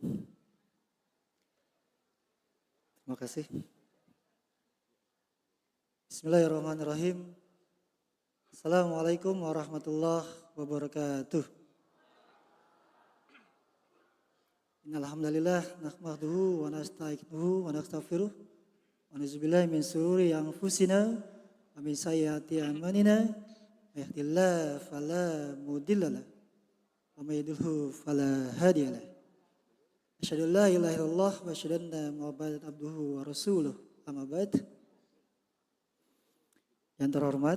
Terima kasih. Bismillahirrahmanirrahim. Assalamualaikum warahmatullahi wabarakatuh. Innalhamdalillah nahmaduhu wa nasta'inuhu wa nastaghfiruh wa na'udzubillahi min shururi anfusina wa min sayyiati a'malina. May yahdihillahu fala mudhillalah wa may yudhlil fala hadiyalah. Asyhadu an la ilaha illallah wa asyhadu anna Muhammadan abduhu wa rasuluh. Amma ba'd. Yang terhormat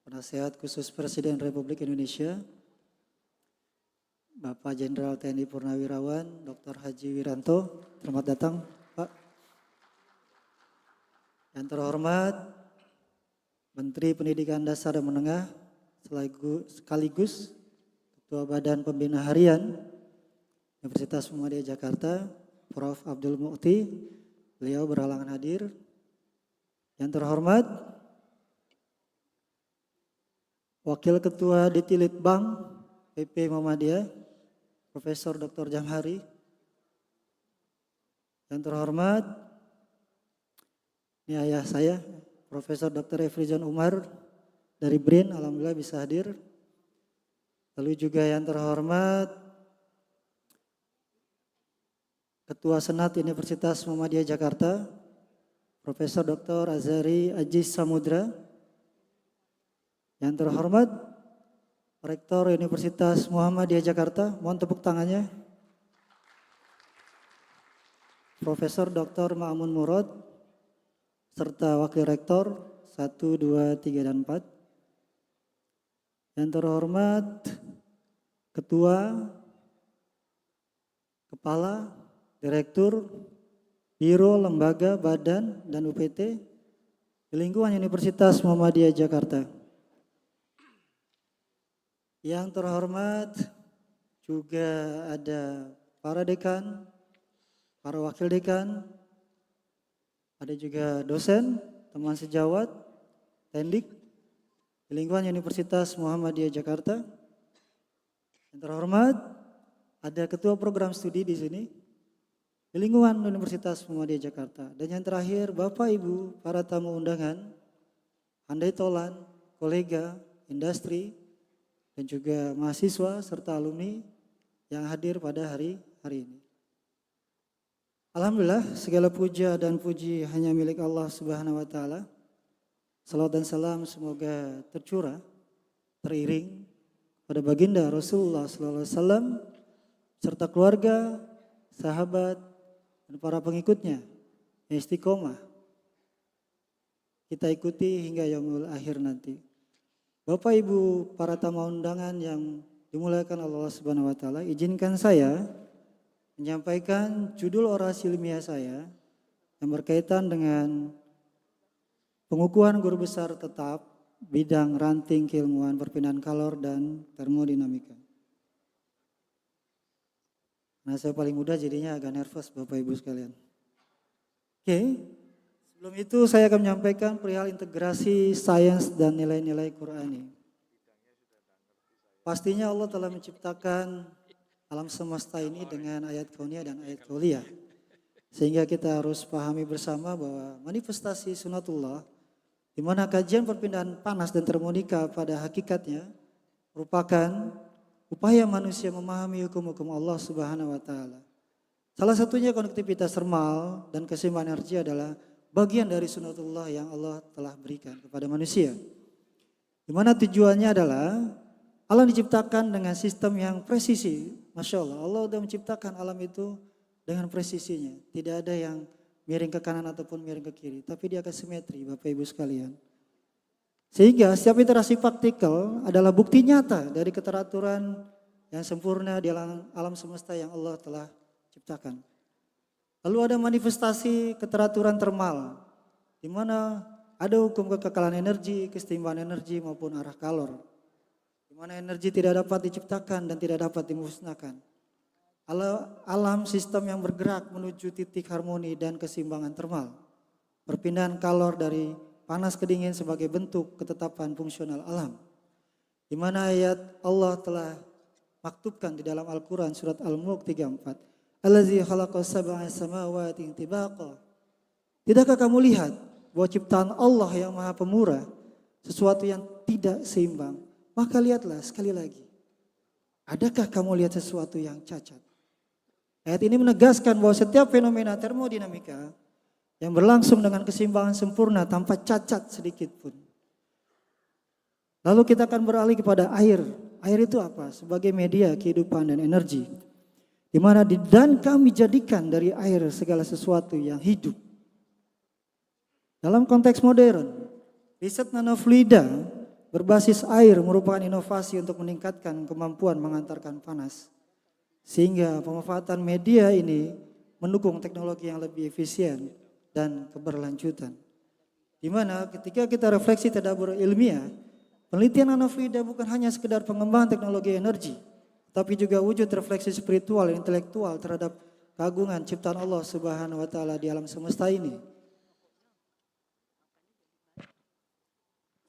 Penasehat Khusus Presiden Republik Indonesia Bapak Jenderal TNI Purnawirawan Dr. Haji Wiranto, selamat datang Pak. Yang terhormat Menteri Pendidikan Dasar dan Menengah sekaligus Ketua Badan Pembina Harian Universitas Muhammadiyah Jakarta, Prof. Abdul Mu'ti, beliau berhalangan hadir. Yang terhormat Wakil Ketua Ditilitbang PP Muhammadiyah, Profesor Dr. Jamhari. Yang terhormat, ini ayah saya, Profesor Dr. Efrizon Umar dari BRIN, alhamdulillah bisa hadir. Lalu juga yang terhormat, Ketua Senat Universitas Muhammadiyah Jakarta, Profesor Dr. Azhari Aziz Samudra. Yang terhormat, Rektor Universitas Muhammadiyah Jakarta, mohon tepuk tangannya. Profesor Dr. Ma'mun Murad, serta Wakil Rektor 1, 2, 3, dan 4. Yang terhormat, Ketua, Kepala, Direktur, Biro, Lembaga, Badan, dan UPT di lingkungan Universitas Muhammadiyah Jakarta. Yang terhormat juga ada para dekan, para wakil dekan, ada juga dosen, teman sejawat, tendik di lingkungan Universitas Muhammadiyah Jakarta. Yang terhormat ada ketua program studi di sini di lingkungan Universitas Muhammadiyah Jakarta. Dan yang terakhir, Bapak Ibu, para tamu undangan, handai tolan, kolega, industri, dan juga mahasiswa serta alumni yang hadir pada hari ini. Alhamdulillah, segala puja dan puji hanya milik Allah Subhanahu wa taala. Salawat dan salam semoga tercurah, teriring pada baginda Rasulullah sallallahu alaihi wasallam serta keluarga, sahabat, dan para pengikutnya yang istiqomah kita ikuti hingga yaumul akhir nanti. Bapak Ibu para tamu undangan yang dimuliakan Allah Subhanahu wa taala, izinkan saya menyampaikan judul orasi ilmiah saya yang berkaitan dengan pengukuhan guru besar tetap bidang ranting keilmuan perpindahan kalor dan termodinamika. Nah, saya paling muda jadinya agak nervous Bapak Ibu sekalian. Oke, sebelum itu saya akan menyampaikan perihal integrasi sains dan nilai-nilai Qur'ani. Pastinya Allah telah menciptakan alam semesta ini dengan ayat kauniyah dan ayat qauliyah. Sehingga kita harus pahami bersama bahwa manifestasi sunatullah, di mana kajian perpindahan panas dan termonika pada hakikatnya merupakan upaya manusia memahami hukum-hukum Allah Subhanahu wa taala. Salah satunya konektivitas thermal dan keseimbangan energi adalah bagian dari sunatullah yang Allah telah berikan kepada manusia. Di mana tujuannya adalah alam diciptakan dengan sistem yang presisi. Masya Allah, Allah sudah menciptakan alam itu dengan presisinya. Tidak ada yang miring ke kanan ataupun miring ke kiri, tapi dia akan simetri Bapak Ibu sekalian. Sehingga setiap interaksi partikel adalah bukti nyata dari keteraturan yang sempurna di alam semesta yang Allah telah ciptakan. Lalu ada manifestasi keteraturan termal, di mana ada hukum kekekalan energi, kesetimbangan energi maupun arah kalor, di mana energi tidak dapat diciptakan dan tidak dapat dimusnahkan. Alam sistem yang bergerak menuju titik harmoni dan keseimbangan termal, perpindahan kalor dari panas ke dingin sebagai bentuk ketetapan fungsional alam, di mana ayat Allah telah maktubkan di dalam Al-Quran surat Al-Mulk 34. Allazi khalaqa sab'a samawati tibaqa. Tidakkah kamu lihat bahwa ciptaan Allah yang maha pemurah sesuatu yang tidak seimbang? Maka lihatlah sekali lagi. Adakah kamu lihat sesuatu yang cacat? Ayat ini menegaskan bahwa setiap fenomena termodinamika yang berlangsung dengan keseimbangan sempurna tanpa cacat sedikit pun. Lalu kita akan beralih kepada air. Air itu apa? Sebagai media kehidupan dan energi. Di mana dan kami jadikan dari air segala sesuatu yang hidup. Dalam konteks modern, riset nanofluida berbasis air merupakan inovasi untuk meningkatkan kemampuan mengantarkan panas. Sehingga pemanfaatan media ini mendukung teknologi yang lebih efisien dan keberlanjutan. Di mana ketika kita refleksi tadabbur ilmiah, penelitian nanofluida bukan hanya sekedar pengembangan teknologi energi, tapi juga wujud refleksi spiritual dan intelektual terhadap keagungan ciptaan Allah Subhanahu wa taala di alam semesta ini.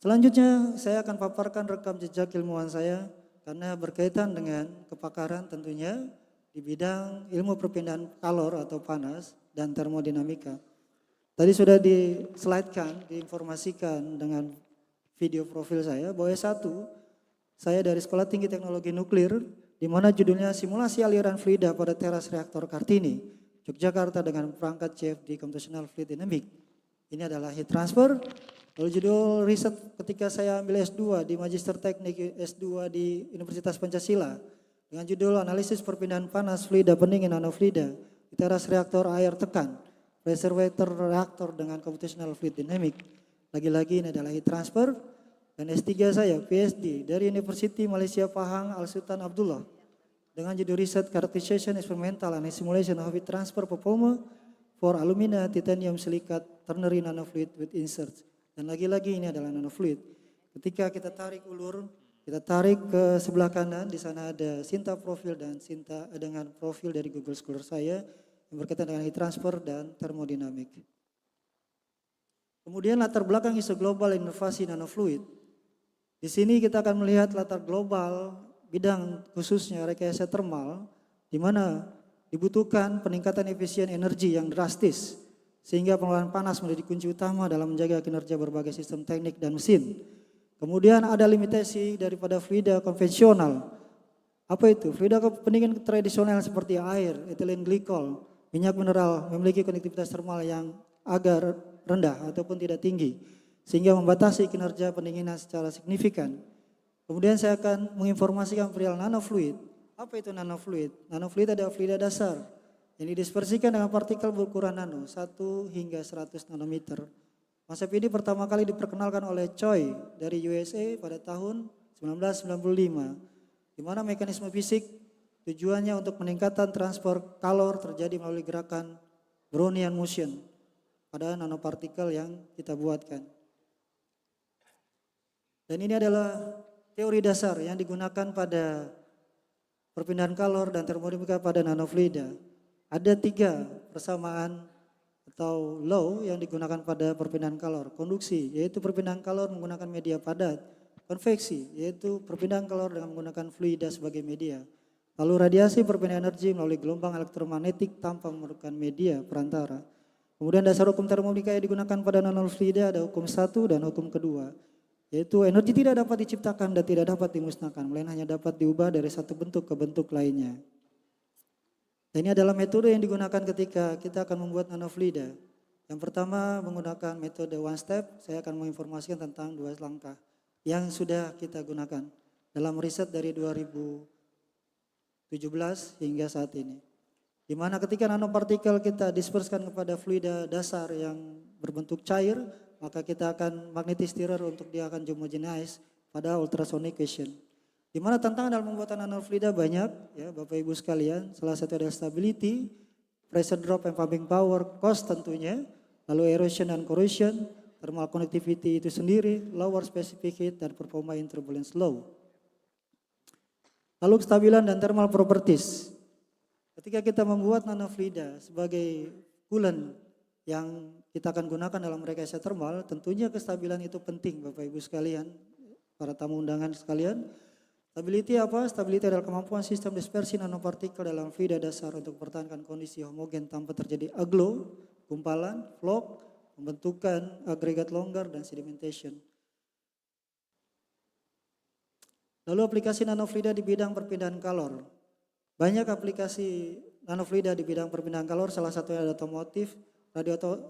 Selanjutnya saya akan paparkan rekam jejak ilmuwan saya karena berkaitan dengan kepakaran tentunya di bidang ilmu perpindahan kalor atau panas dan termodinamika. Tadi sudah di-slide-kan, diinformasikan dengan video profil saya bahwa S1 saya dari Sekolah Tinggi Teknologi Nuklir di mana judulnya Simulasi Aliran Fluida pada Teras Reaktor Kartini, Yogyakarta dengan perangkat CFD Computational Fluid Dynamics. Ini adalah heat transfer. Lalu judul riset ketika saya ambil S2 di Magister Teknik S2 di Universitas Pancasila dengan judul Analisis Perpindahan Panas Fluida Pendingin Nanofluida di Teras Reaktor Air Tekan, Reservoir Reaktor dengan Computational Fluid Dynamics. Lagi-lagi ini adalah heat transfer. Dan S3 saya PhD dari University Malaysia Pahang Al-Sultan Abdullah dengan judul riset Characterization Experimental and Simulation of Heat Transfer Performance for Alumina Titanium Silicate Ternary Nanofluid with Inserts. Dan lagi-lagi ini adalah nanofluid. Ketika kita tarik ulur, kita tarik ke sebelah kanan, di sana ada Sinta profil dan Sinta dengan profil dari Google Scholar saya yang berkaitan dengan heat transfer dan termodinamik. Kemudian latar belakang isu global inovasi nanofluid. Di sini kita akan melihat latar global bidang khususnya rekayasa termal di mana dibutuhkan peningkatan efisien energi yang drastis sehingga pengelolaan panas menjadi kunci utama dalam menjaga kinerja berbagai sistem teknik dan mesin. Kemudian ada limitasi daripada fluida konvensional. Apa itu? Fluida pendingin tradisional seperti air, etilen glikol, minyak mineral memiliki konektivitas termal yang agak rendah ataupun tidak tinggi, sehingga membatasi kinerja pendinginan secara signifikan. Kemudian saya akan menginformasikan perihal nanofluid. Apa itu nanofluid? Nanofluid adalah fluida dasar yang didispersikan dengan partikel berukuran nano 1 hingga 100 nanometer. Konsep ini pertama kali diperkenalkan oleh Choi dari USA pada tahun 1995, di mana mekanisme fisik tujuannya untuk meningkatkan transfer kalor terjadi melalui gerakan Brownian motion pada nanopartikel yang kita buatkan. Dan ini adalah teori dasar yang digunakan pada perpindahan kalor dan termodinamika pada nanofluida. Ada 3 persamaan atau law yang digunakan pada perpindahan kalor. Konduksi, yaitu perpindahan kalor menggunakan media padat. Konveksi, yaitu perpindahan kalor dengan menggunakan fluida sebagai media. Lalu radiasi perpindahan energi melalui gelombang elektromagnetik tanpa memerlukan media perantara. Kemudian dasar hukum termodinamika yang digunakan pada nanofluida ada hukum 1 dan hukum kedua. Yaitu energi tidak dapat diciptakan dan tidak dapat dimusnahkan, melainkan hanya dapat diubah dari satu bentuk ke bentuk lainnya. Dan ini adalah metode yang digunakan ketika kita akan membuat nanofluida. Yang pertama menggunakan metode one step, saya akan menginformasikan tentang 2 langkah yang sudah kita gunakan dalam riset dari 2017 hingga saat ini. Di mana ketika nanopartikel kita disperskan kepada fluida dasar yang berbentuk cair, maka kita akan magnetostrier untuk dia akan homogenize pada ultrasonic equation. Di mana tantangan dalam pembuatan nanofluida banyak, ya Bapak Ibu sekalian. Salah satu adalah stability, pressure drop and pumping power, cost tentunya, lalu erosion dan corrosion, thermal conductivity itu sendiri, lower specific heat dan performa in turbulence low. Lalu kestabilan dan thermal properties. Ketika kita membuat nanofluida sebagai coolant yang kita akan gunakan dalam rekayasa termal, tentunya kestabilan itu penting Bapak Ibu sekalian, para tamu undangan sekalian. Stability apa? Stability adalah kemampuan sistem dispersi nanopartikel dalam fluida dasar untuk mempertahankan kondisi homogen tanpa terjadi aglo, gumpalan, vlog, pembentukan agregat longgar, dan sedimentation. Lalu aplikasi nanofluida di bidang perpindahan kalor. Banyak aplikasi nanofluida di bidang perpindahan kalor, salah satunya ada otomotif,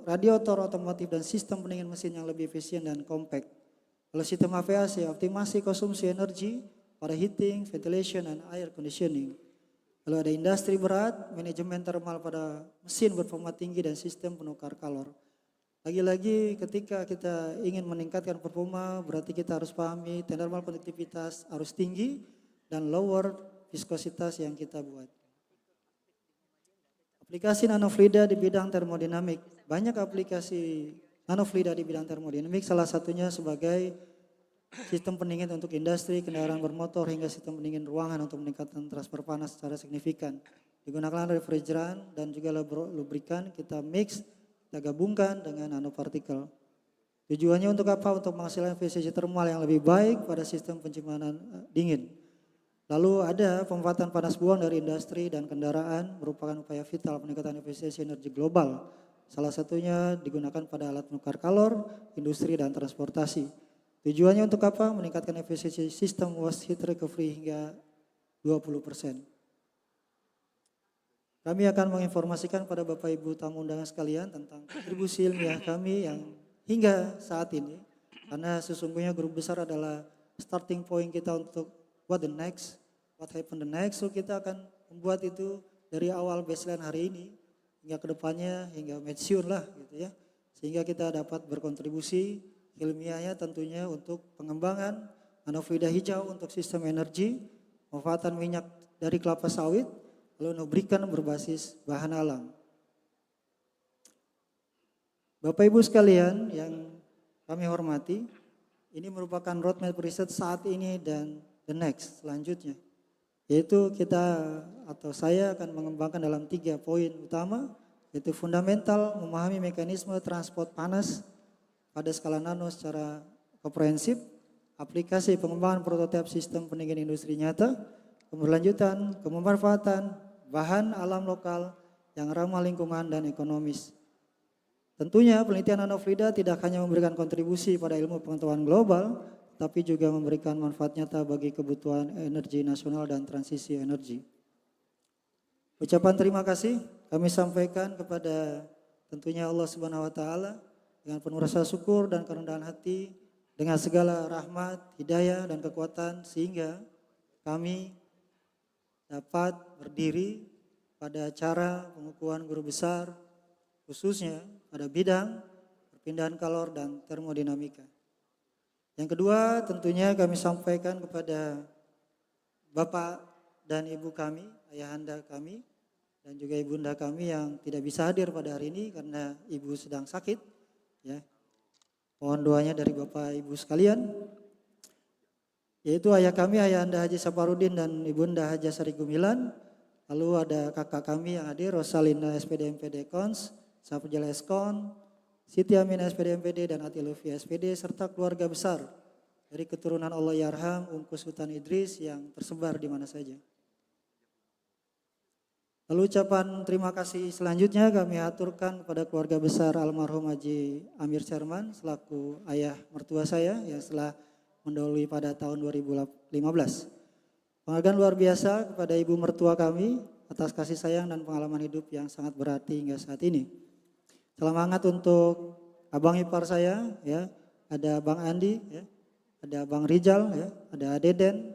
radiator otomotif, dan sistem pendingin mesin yang lebih efisien dan compact. Lalu sistem HVAC, optimasi konsumsi energi pada heating, ventilation, dan air conditioning. Lalu ada industri berat, manajemen thermal pada mesin berperforma tinggi, dan sistem penukar kalor. Lagi-lagi ketika kita ingin meningkatkan performa, berarti kita harus pahami thermal konduktivitas harus tinggi dan lower viskositas yang kita buat. Aplikasi nanofluida di bidang termodinamik. Banyak aplikasi nanofluida di bidang termodinamik, salah satunya sebagai sistem pendingin untuk industri, kendaraan bermotor, hingga sistem pendingin ruangan untuk meningkatkan transfer panas secara signifikan. Digunakan refrigeran dan juga lubrikan, kita mix, kita gabungkan dengan nanopartikel. Tujuannya untuk apa? Untuk menghasilkan efisiensi termal yang lebih baik pada sistem penciuman dingin. Lalu ada pemanfaatan panas buang dari industri dan kendaraan merupakan upaya vital peningkatan efisiensi energi global. Salah satunya digunakan pada alat penukar kalor, industri, dan transportasi. Tujuannya untuk apa? Meningkatkan efisiensi sistem waste heat recovery hingga 20%. Kami akan menginformasikan pada Bapak Ibu tamu undangan sekalian tentang kontribusi ilmiah kami yang hingga saat ini. Karena sesungguhnya grup besar adalah starting point kita untuk what happen the next. So kita akan membuat itu dari awal baseline hari ini hingga kedepannya, hingga mature lah gitu ya. Sehingga kita dapat berkontribusi ilmiahnya tentunya untuk pengembangan nanofluida hijau untuk sistem energi, pemanfaatan minyak dari kelapa sawit, lalu lubrikan berbasis bahan alam. Bapak Ibu sekalian yang kami hormati, ini merupakan roadmap riset saat ini dan the next selanjutnya. Yaitu saya akan mengembangkan dalam 3 poin utama, yaitu fundamental, memahami mekanisme transport panas pada skala nano secara komprehensif, aplikasi pengembangan prototipe sistem pendingin industri nyata, keberlanjutan, kemanfaatan bahan alam lokal yang ramah lingkungan dan ekonomis. Tentunya penelitian nanofluida tidak hanya memberikan kontribusi pada ilmu pengetahuan global, tapi juga memberikan manfaat nyata bagi kebutuhan energi nasional dan transisi energi. Ucapan terima kasih kami sampaikan kepada tentunya Allah Subhanahu wa taala dengan penuh rasa syukur dan kerendahan hati, dengan segala rahmat, hidayah, dan kekuatan, sehingga kami dapat berdiri pada acara pengukuhan guru besar, khususnya pada bidang perpindahan kalor dan termodinamika. Yang kedua, tentunya kami sampaikan kepada Bapak dan Ibu kami, ayahanda kami, dan juga ibunda kami yang tidak bisa hadir pada hari ini karena Ibu sedang sakit. Ya, mohon doanya dari Bapak Ibu sekalian, yaitu ayah kami, Ayahanda Haji Saparudin dan Ibunda Haja Sari Gumilan. Lalu ada kakak kami yang hadir, Rosalinda SPD MPD Kons, Sapujala Eskon, Siti Amin SPD MPD, dan Ati Lufi SPD, serta keluarga besar dari keturunan Allah Yarham, Ungkus Sultan Idris yang tersebar di mana saja. Lalu ucapan terima kasih selanjutnya kami aturkan kepada keluarga besar almarhum Haji Amir Sherman selaku ayah mertua saya yang telah mendahului pada tahun 2015. Penghargaan luar biasa kepada ibu mertua kami atas kasih sayang dan pengalaman hidup yang sangat berarti hingga saat ini. Salam hangat untuk abang ipar saya, ya, ada Bang Andi, ya, ada Bang Rijal, ya, ada Deden,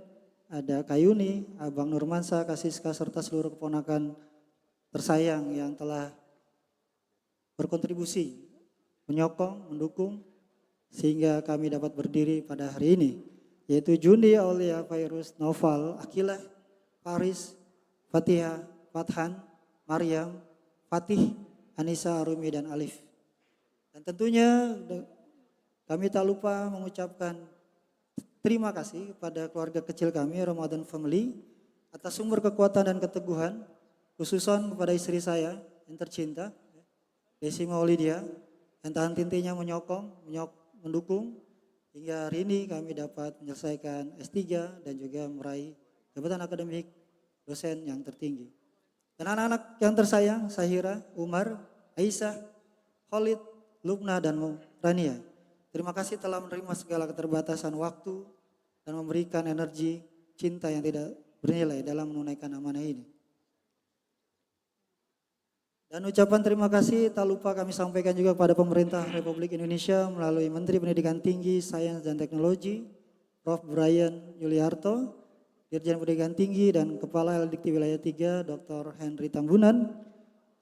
ada Kayuni, Abang Nurmansa, Kasiska, serta seluruh keponakan tersayang yang telah berkontribusi, menyokong, mendukung, sehingga kami dapat berdiri pada hari ini, yaitu Jundi, Aulia, Fairuz, Naufal, Akilah, Faris, Fatihah, Fathan, Maryam, Fatih, Anissa, Arumi, dan Alif. Dan tentunya kami tak lupa mengucapkan terima kasih kepada keluarga kecil kami, Ramadan Family, atas sumber kekuatan dan keteguhan, khususan kepada istri saya yang tercinta, Desi Maulidia, yang tahan tintinya mendukung, hingga hari ini kami dapat menyelesaikan S3 dan juga meraih jabatan akademik dosen yang tertinggi. Dan anak-anak yang tersayang, Sahira, Umar, Aisyah, Khalid, Lubna, dan Rania. Terima kasih telah menerima segala keterbatasan waktu dan memberikan energi cinta yang tidak bernilai dalam menunaikan amanah ini. Dan ucapan terima kasih tak lupa kami sampaikan juga kepada pemerintah Republik Indonesia melalui Menteri Pendidikan Tinggi, Sains dan Teknologi, Prof. Brian Yuliarto, Dirjen Pendidikan Tinggi dan Kepala Eldikti Wilayah 3, Dr. Henry Tambunan.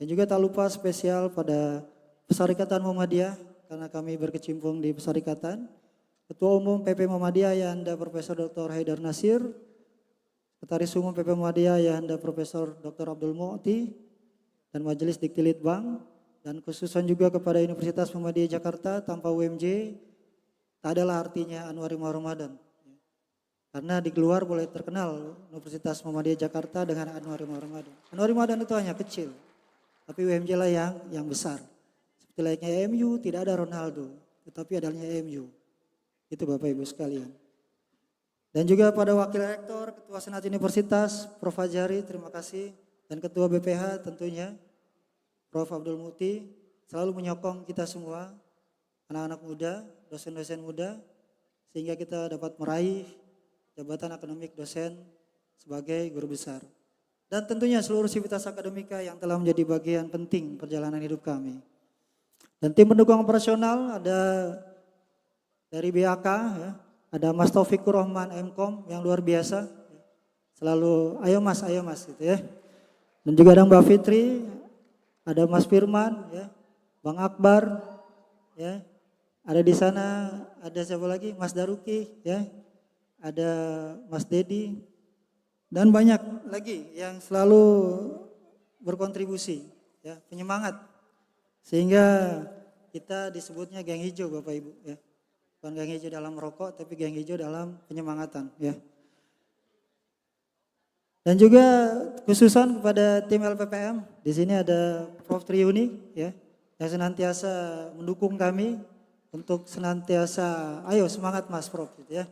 Dan juga tak lupa spesial pada Perserikatan Muhammadiyah, karena kami berkecimpung di Perserikatan. Ketua Umum PP Muhammadiyah Ayahanda Profesor Dr. Haidar Nasir, Sekretaris Umum PP Muhammadiyah Ayahanda Profesor Dr. Abdul Mu'ti, dan Majelis Dikti Litbang, dan khususan juga kepada Universitas Muhammadiyah Jakarta tanpa UMJ tak adalah artinya Anwar Imam Ramadan. Karena di luar boleh terkenal Universitas Muhammadiyah Jakarta dengan Anwar Imam Ramadan. Anwar Imam Ramadan itu hanya kecil, tapi UMJ lah yang besar. Seperti layaknya MU tidak ada Ronaldo, tetapi adanya MU. Itu Bapak Ibu sekalian. Dan juga pada Wakil Rektor, Ketua Senat Universitas, Prof. Fajari, terima kasih. Dan Ketua BPH tentunya, Prof. Abdul Muti, selalu menyokong kita semua, anak-anak muda, dosen-dosen muda, sehingga kita dapat meraih jabatan akademik dosen sebagai guru besar. Dan tentunya seluruh sivitas akademika yang telah menjadi bagian penting perjalanan hidup kami. Dan tim pendukung operasional ada dari BAK, ya, ada Mas Taufikur Rahman Mkom yang luar biasa, selalu ayo mas gitu ya. Dan juga ada Mbak Fitri, ada Mas Firman, ya, Bang Akbar, ya, ada di sana, ada siapa lagi, Mas Daruki, ya, ada Mas Dedi, dan banyak lagi yang selalu berkontribusi, ya, penyemangat, sehingga kita disebutnya geng hijau Bapak Ibu, ya, bukan geng hijau dalam merokok, tapi geng hijau dalam penyemangatan, ya. Dan juga khususan kepada tim LPPM, di sini ada Prof. Triuni, ya, yang senantiasa mendukung kami untuk senantiasa, ayo semangat Mas Prof, gitu ya,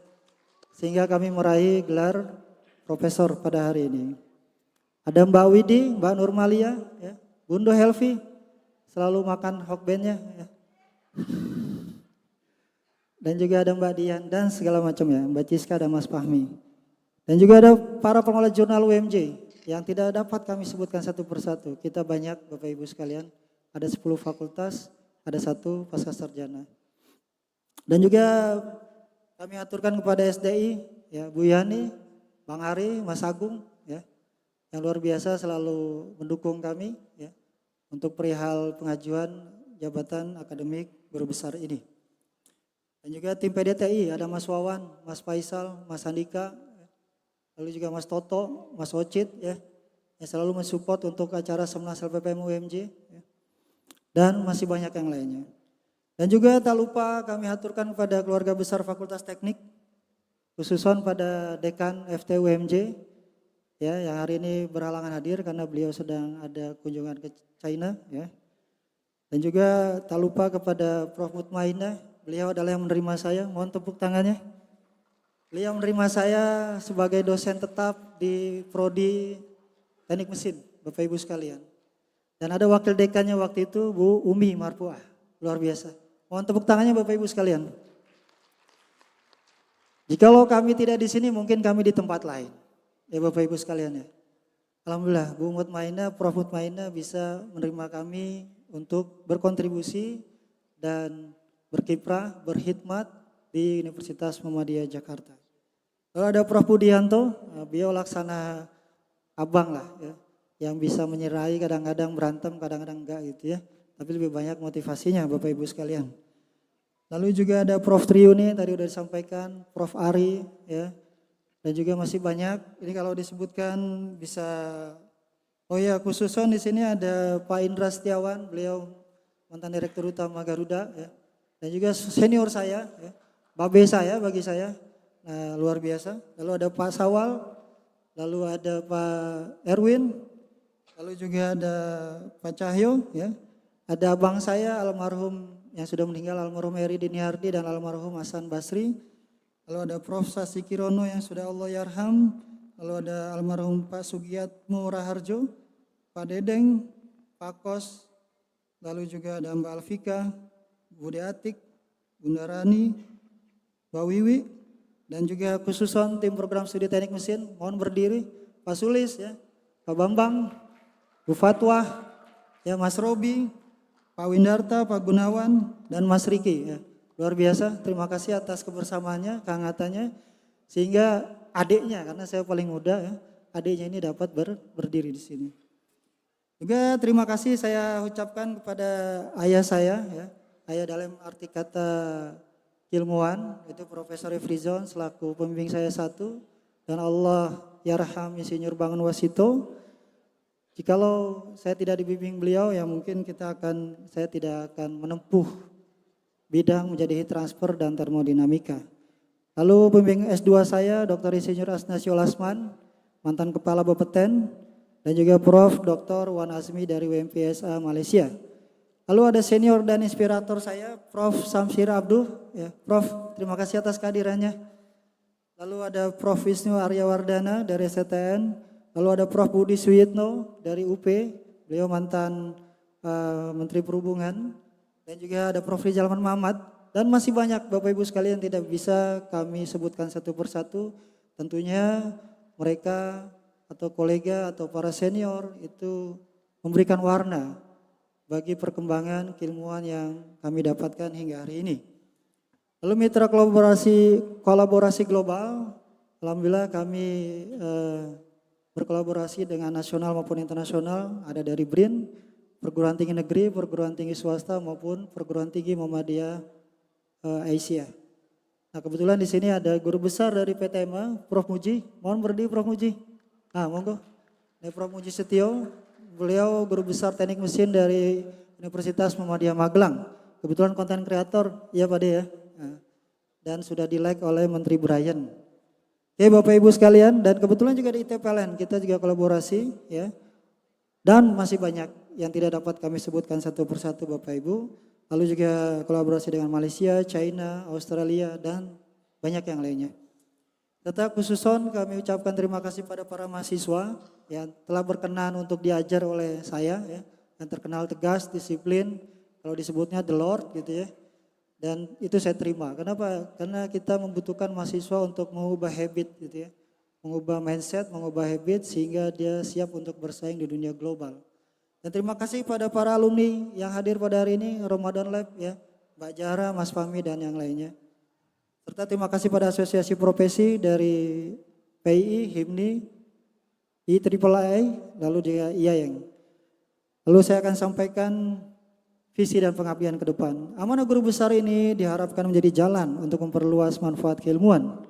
sehingga kami meraih gelar profesor pada hari ini. Ada Mbak Widi, Mbak Nurmalia, ya, Bundo Helvi, selalu makan hokbennya, ya. Dan juga ada Mbak Dian dan segala macam, ya, Mbak Ciska dan Mas Fahmi. Dan juga ada para pengelola jurnal UMJ yang tidak dapat kami sebutkan satu persatu. Kita banyak Bapak Ibu sekalian, ada 10 fakultas, ada 1 pasca sarjana. Dan juga kami aturkan kepada SDI, ya, Bu Yani, Bang Ari, Mas Agung, ya, yang luar biasa selalu mendukung kami, ya, untuk perihal pengajuan jabatan akademik guru besar ini. Dan juga tim PDTI, ada Mas Wawan, Mas Faisal, Mas Andika, lalu juga Mas Toto, Mas Ocit, ya, yang selalu mensupport untuk acara Semnas LPPM UMJ, ya, dan masih banyak yang lainnya. Dan juga tak lupa kami aturkan kepada keluarga besar Fakultas Teknik, khususan pada Dekan FT UMJ, ya, yang hari ini berhalangan hadir karena beliau sedang ada kunjungan ke China, ya. Dan juga tak lupa kepada Prof. Mutmainah, beliau adalah yang menerima saya, mohon tepuk tangannya. Beliau menerima saya sebagai dosen tetap di Prodi Teknik Mesin, Bapak Ibu sekalian. Dan ada wakil dekannya waktu itu Bu Umi Marpuah, luar biasa. Mohon tepuk tangannya Bapak Ibu sekalian. Jikalau kami tidak di sini, mungkin kami di tempat lain, ya Bapak Ibu sekalian, ya. Alhamdulillah Bu Mutmainah, Prof. Mutmainah bisa menerima kami untuk berkontribusi dan berkiprah, berkhidmat di Universitas Muhammadiyah Jakarta. Lalu ada Prof. Budianto, beliau laksana abang lah, ya, yang bisa menyerai, kadang-kadang berantem, kadang-kadang enggak gitu, ya. Tapi lebih banyak motivasinya Bapak Ibu sekalian. Lalu juga ada Prof. Triuni, tadi sudah disampaikan, Prof. Ari, ya, dan juga masih banyak. Ini kalau disebutkan bisa, oh ya, khususan di sini ada Pak Indra Setiawan, beliau mantan Direktur Utama Garuda, ya, dan juga senior saya, ya, babe saya bagi saya, nah, luar biasa. Lalu ada Pak Sawal, lalu ada Pak Erwin, lalu juga ada Pak Cahyo, ya, ada abang saya almarhum yang sudah meninggal, almarhum Eri Diniardi dan almarhum Hasan Basri. Lalu ada Prof. Sasi Kirono yang sudah Allah yarham. Lalu ada almarhum Pak Sugiyatmo Raharjo, Pak Dedeng, Pak Kos. Lalu juga ada Mbak Alfika, Bude Atik, Bunda Rani, Mbak Wiwi, dan juga khususon tim program studi teknik mesin. Mohon berdiri, Pak Sulis, ya, Pak Bambang, Bu Fatwah, ya, Mas Robi, Pak Windarta, Pak Gunawan, dan Mas Riki. Ya. Luar biasa, terima kasih atas kebersamaannya, kehangatannya. Sehingga adiknya, karena saya paling muda, ya, adiknya ini dapat berdiri di sini. Juga terima kasih saya ucapkan kepada ayah saya, ya, ayah dalam arti kata ilmuwan, itu Profesor Efrizon selaku pembimbing saya satu, dan Allah yarham Insinyur Bangun Wasito. Jikalau saya tidak dibimbing beliau, ya mungkin saya tidak akan menempuh bidang menjadi heat transfer dan termodinamika. Lalu pembimbing S2 saya, Dr. Insinyur Asnasio Lasman, mantan Kepala Bapeten, dan juga Prof. Dr. Wan Azmi dari WMPSA Malaysia. Lalu ada senior dan inspirator saya, Prof. Samsir Abduh. Ya, Prof, terima kasih atas kehadirannya. Lalu ada Prof. Wisnu Aryawardana dari STN. Lalu ada Prof. Budi Suyitno dari UP, beliau mantan Menteri Perhubungan. Dan juga ada Prof. Rizalman Mamat. Dan masih banyak Bapak Ibu sekalian tidak bisa kami sebutkan satu persatu. Tentunya mereka atau kolega atau para senior itu memberikan warna bagi perkembangan keilmuan yang kami dapatkan hingga hari ini. Lalu mitra kolaborasi global, alhamdulillah kami berkolaborasi dengan nasional maupun internasional, ada dari BRIN, perguruan tinggi negeri, perguruan tinggi swasta maupun perguruan tinggi Muhammadiyah Aisyah. Nah, kebetulan di sini ada guru besar dari PTMA, Prof. Muji. Mohon berdiri Prof. Muji. Monggo. Ini Prof. Muji Setio, beliau guru besar teknik mesin dari Universitas Muhammadiyah Magelang. Kebetulan konten kreator, ya Pak De ya. Dan sudah di-like oleh Menteri Brian. Oke Bapak Ibu sekalian, dan kebetulan juga di ITPLN kita juga kolaborasi, ya. Dan masih banyak yang tidak dapat kami sebutkan satu persatu Bapak Ibu. Lalu juga kolaborasi dengan Malaysia, China, Australia, dan banyak yang lainnya. Tetap khususon kami ucapkan terima kasih pada para mahasiswa yang telah berkenan untuk diajar oleh saya, ya, yang terkenal tegas, disiplin, kalau disebutnya the Lord gitu ya. Dan itu saya terima. Kenapa? Karena kita membutuhkan mahasiswa untuk mengubah habit gitu ya. Mengubah mindset, mengubah habit sehingga dia siap untuk bersaing di dunia global. Dan terima kasih pada para alumni yang hadir pada hari ini, Ramadan Lab ya, Mbak Jara, Mas Fahmi dan yang lainnya. Serta terima kasih pada asosiasi profesi dari PII, HIMNI, IIII, lalu juga IAIN. Lalu saya akan sampaikan visi dan pengabdian ke depan. Amanah guru besar ini diharapkan menjadi jalan untuk memperluas manfaat keilmuan,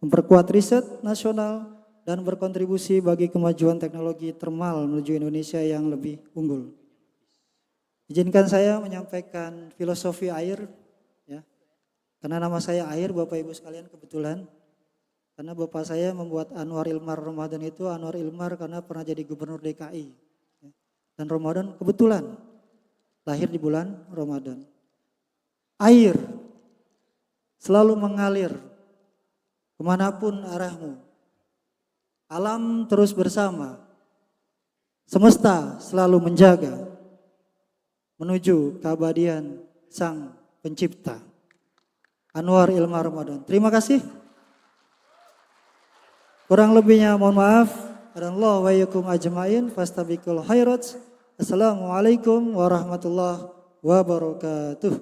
memperkuat riset nasional, dan berkontribusi bagi kemajuan teknologi termal menuju Indonesia yang lebih unggul. Izinkan saya menyampaikan filosofi air, ya. Karena nama saya Air, Bapak Ibu sekalian kebetulan. Karena Bapak saya membuat Anwar Ilmar Ramadan itu Anwar Ilmar karena pernah jadi gubernur DKI. Ya. Dan Ramadan kebetulan lahir di bulan Ramadan. Air selalu mengalir kemanapun arahmu. Alam terus bersama. Semesta selalu menjaga menuju keabadian Sang Pencipta. Anwar Ilmar Ramadan. Terima kasih. Kurang lebihnya mohon maaf. Adanallahu wa iyyakum ajmain fastabiqul khairat. Assalamualaikum warahmatullahi wabarakatuh.